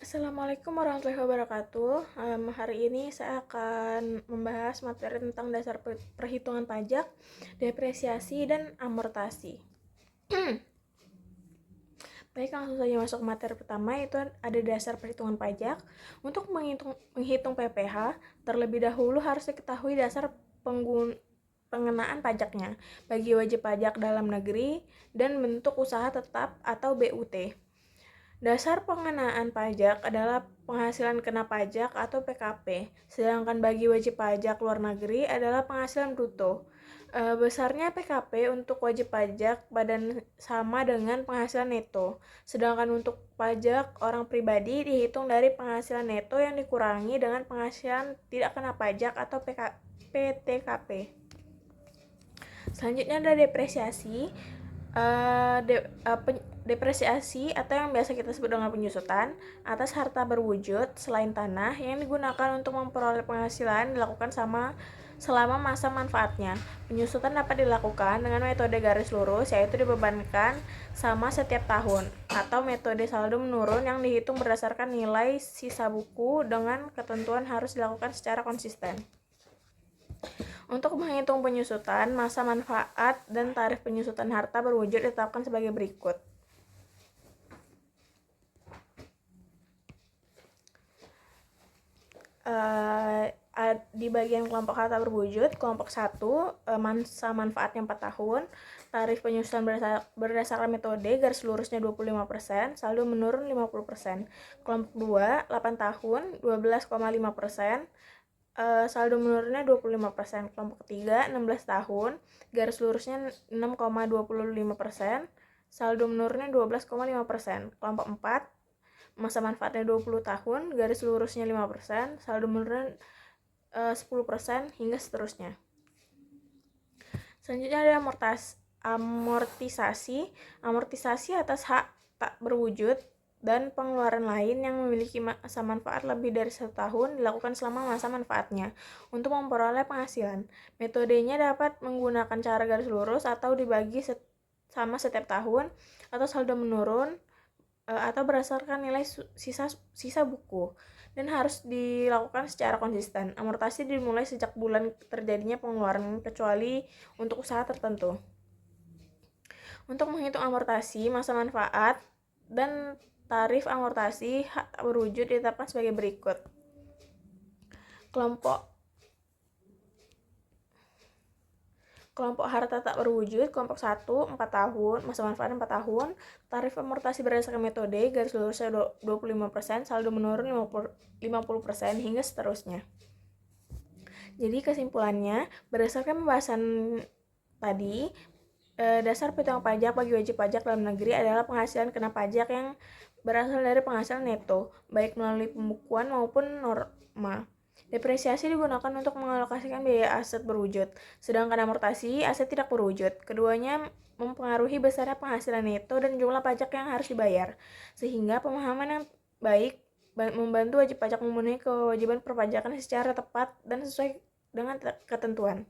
Assalamualaikum warahmatullahi wabarakatuh. Hari ini saya akan membahas materi tentang dasar perhitungan pajak, depresiasi, dan amortasi. Baik, langsung saja masuk materi pertama, yaitu ada dasar perhitungan pajak. Untuk menghitung PPh, terlebih dahulu harus diketahui dasar pengenaan pajaknya bagi wajib pajak dalam negeri dan bentuk usaha tetap atau BUT. Dasar pengenaan pajak adalah penghasilan kena pajak atau PKP, sedangkan bagi wajib pajak luar negeri adalah penghasilan bruto. Besarnya PKP untuk wajib pajak badan sama dengan penghasilan neto, sedangkan untuk pajak orang pribadi dihitung dari penghasilan neto yang dikurangi dengan penghasilan tidak kena pajak atau PTKP. Selanjutnya ada depresiasi. Depresiasi atau yang biasa kita sebut dengan penyusutan atas harta berwujud selain tanah yang digunakan untuk memperoleh penghasilan dilakukan selama masa manfaatnya. Penyusutan dapat dilakukan dengan metode garis lurus, yaitu dibebankan sama setiap tahun, atau metode saldo menurun yang dihitung berdasarkan nilai sisa buku dengan ketentuan harus dilakukan secara konsisten. Untuk menghitung penyusutan, masa manfaat dan tarif penyusutan harta berwujud ditetapkan sebagai berikut. Di bagian kelompok harta berwujud, kelompok 1, masa manfaatnya 4 tahun, tarif penyusutan berdasarkan metode garis lurusnya 25%, saldo menurun 50%. Kelompok 2, 8 tahun, 12,5%, saldo menurunnya 25%. Kelompok 3, 16 tahun, garis lurusnya 6,25%, saldo menurunnya 12,5%. Kelompok 4, masa manfaatnya 20 tahun, garis lurusnya 5%, saldo menurunnya 10%, hingga seterusnya. Selanjutnya ada amortisasi. Amortisasi atas hak tak berwujud dan pengeluaran lain yang memiliki masa manfaat lebih dari 1 tahun dilakukan selama masa manfaatnya untuk memperoleh penghasilan. Metodenya dapat menggunakan cara garis lurus atau dibagi sama setiap tahun, atau saldo menurun, atau berdasarkan nilai sisa buku, dan harus dilakukan secara konsisten. Amortasi dimulai sejak bulan terjadinya pengeluaran, kecuali untuk usaha tertentu. Untuk menghitung amortasi, masa manfaat, dan tarif amortasi hak berwujud ditetapkan sebagai berikut. Kelompok harta tak berwujud, kelompok 1, 4 tahun, masa manfaat 4 tahun, tarif amortasi berdasarkan metode, garis lurusnya 25%, saldo menurun 50%, hingga seterusnya. Jadi kesimpulannya, berdasarkan pembahasan tadi, dasar perhitungan pajak bagi wajib pajak dalam negeri adalah penghasilan kena pajak yang berasal dari penghasilan neto, baik melalui pembukuan maupun norma. Depresiasi digunakan untuk mengalokasikan biaya aset berwujud, sedangkan amortasi aset tidak berwujud. Keduanya mempengaruhi besarnya penghasilan neto dan jumlah pajak yang harus dibayar, sehingga pemahaman yang baik membantu wajib pajak memenuhi kewajiban perpajakan secara tepat dan sesuai dengan ketentuan.